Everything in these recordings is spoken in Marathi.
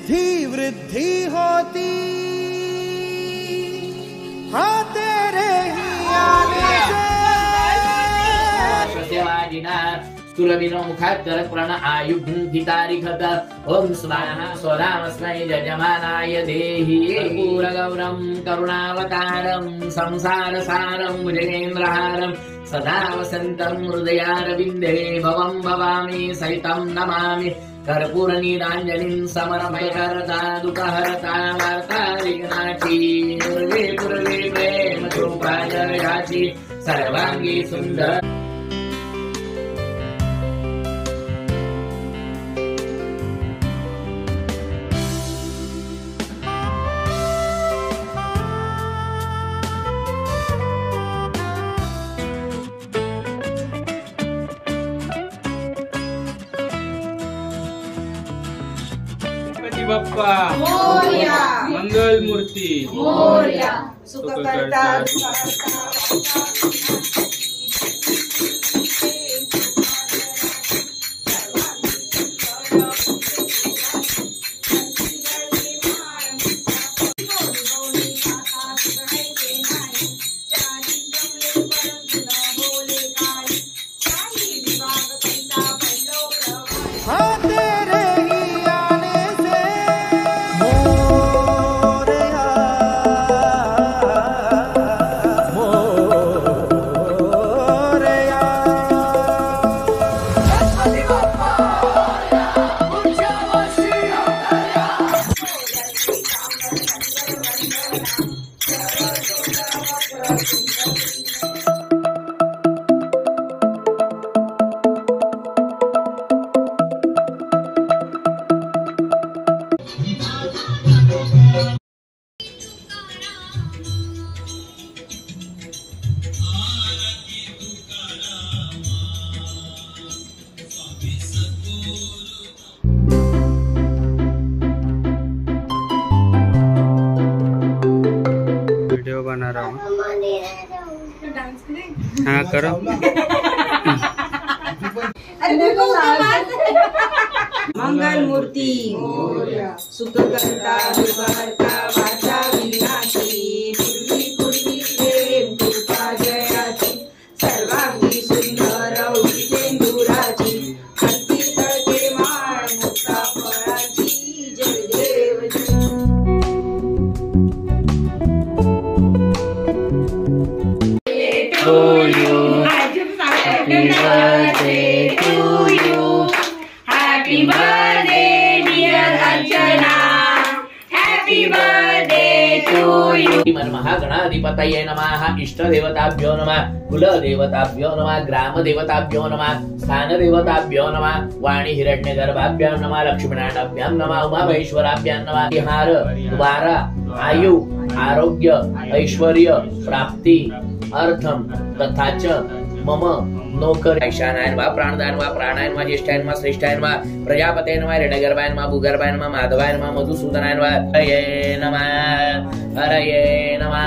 रिद्धि वृद्धि होती हाँ तेरे ही आने से। स्थूलदिनो मुखात् करत् प्रण आयुर्धितारिखत ओम स्वाहा स्वधामस्मै यजमानाय देहि कर्पूरगौरं करुणावतारं संसारसारं भुजगेन्द्रहारं सदा वसन्तं हृदयारविन्दे भवं भवामि सहितं नमामि कर्पूरनीराञ्जलिं समर्पयकर्ता दुःखहर्ता वार्तारिकनाथी पूर्वे पूर्वे प्रेम कृपाजयाचि सर्वांगी सुन्दर। बाप्पा मोरया, मंगल मूर्ती मोरया, सुख करता वीडियो बना रहा हूँ। हाँ करो। मंगल मूर्ति सुख करता दुःखहर्ता वार्ता विनाशी पूर्वी पूर्वी प्रेम कृपा जयाची सर्वांगी सुंदर उदितेंदुराची हत्ती तळके माळ मुक्ता फळाची जय देव Happy birthday dear Archana, happy birthday to you. महागणाधिपतये नमः इष्टदेवताभ्यो नमः कुलदेवताभ्यो नमः ग्रामदेवताभ्यो नमः स्थानदेवताभ्यो नमः वाणी हिरण्यगर्भाभ्यां नमः लक्ष्मीनारायणाभ्यां नमः उमामहेश्वराभ्यां नमः विहार द्वारा आयु आरोग्य ऐश्वर्य प्राप्ति अर्थम तथा च मम नौकर ईशानाय नमः प्राणदाय नमः प्राणाय नमः ज्येष्ठाय नमः श्रेष्ठाय नमः प्रजापते नमः हिरण्यगर्भाय नमः भूगर्भाय नमः माधवाय नमः मधुसूदनाय नमः हरये नमः हरये नमः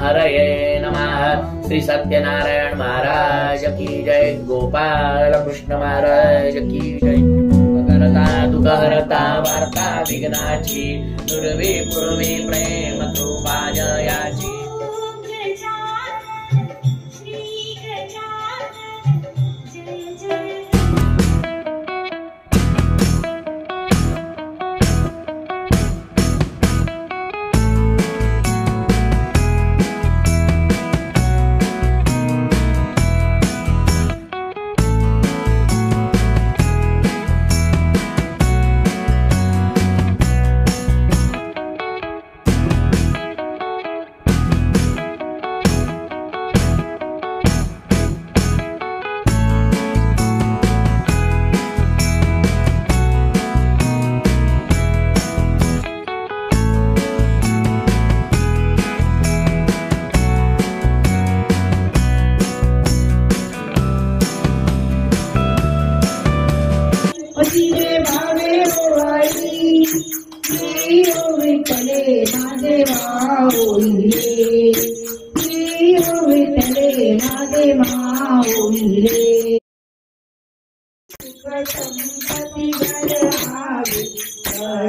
हरये नमः। श्री सत्यनारायण महाराज की जय, गोपाल कृष्ण महाराज की जय। करता दुःखहर्ता वार्ता विघ्नाची दुर्वे पूर्वे प्रेम कृपा जयाची।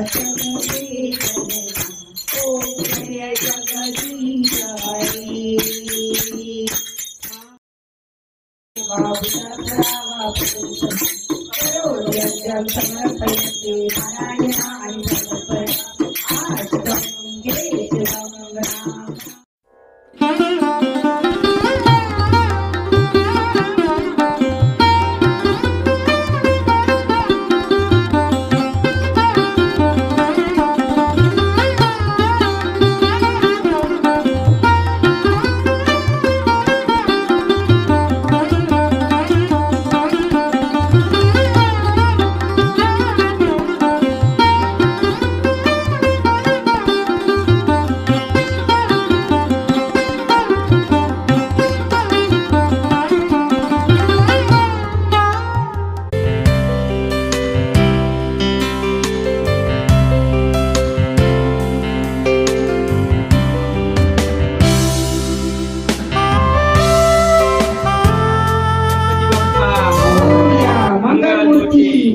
संपत्ति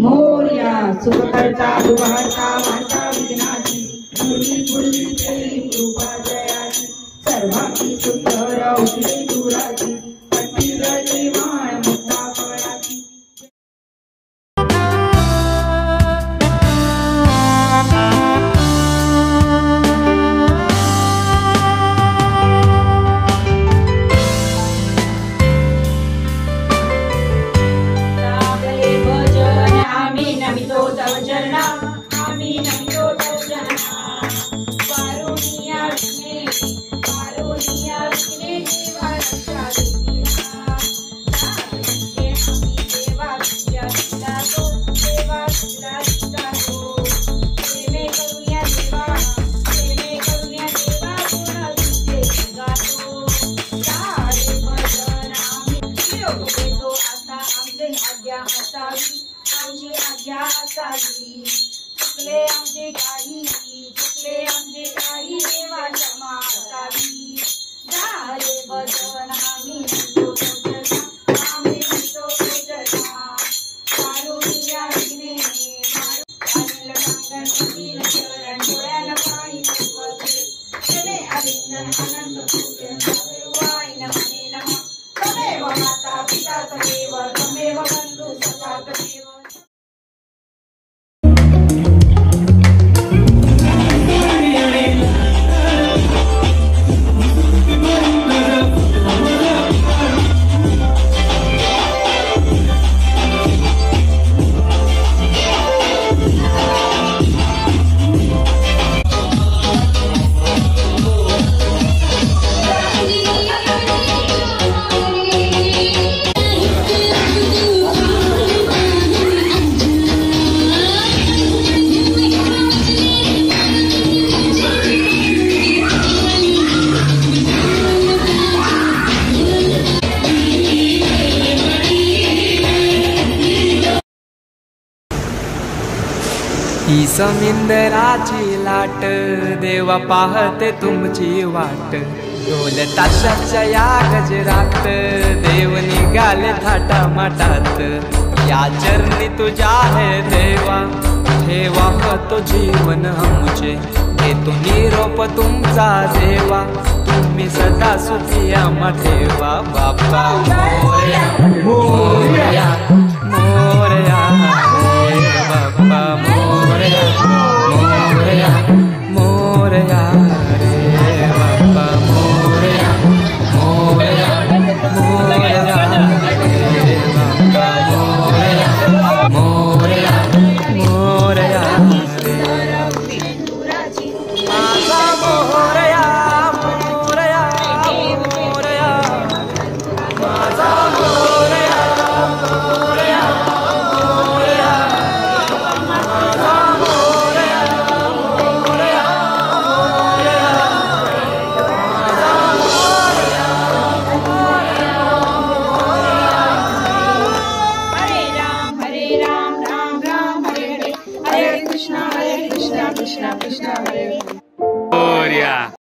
मोरया सुखकर्ता दुःखहर्ता वार्ता विघ्नाची मुली मुली कृपा जयाची सर्वांची सुंदर औषधी दुराची पट्टीर जीवाण मुक्ता फळाची चुकले आमचे काही देवा क्षमा असावी झाले बदन आम्ही म्हणतो कारुणिया विघ्ने मारू सांगण शरण डोळ्याला पाणी क्षमे अभिनंदन अनंत वाईन मने नमः तमेव माता पिता तमेव तमेव बंधू सखा तमेव ही समिंदराची लाट देवा पाहते तुमची वाट ढोल ताशाच्या या गजरात देव निघाले थाटा माटात या चरणी तुझ्या है देवा ठेवा तो जीवन आमचे घेतो निरोप तुमचा देवा तुम्ही सदा सुखी आम्हा ठेवा बाप्पा मोरया मोरया मोरया बाप्पा मोरया मोरया मोरया रे बाप्पा मोरया मोरया मोरया रे बाप्पा मोरया मोरया मोरया रे माझा मोरया मोरया मोरया माझा मोरया मोरया मोरया माझा मोरया मोरया हरे राम राम राम हरे हरे हरे कृष्णा कृष्णा कृष्णा हरे मोरया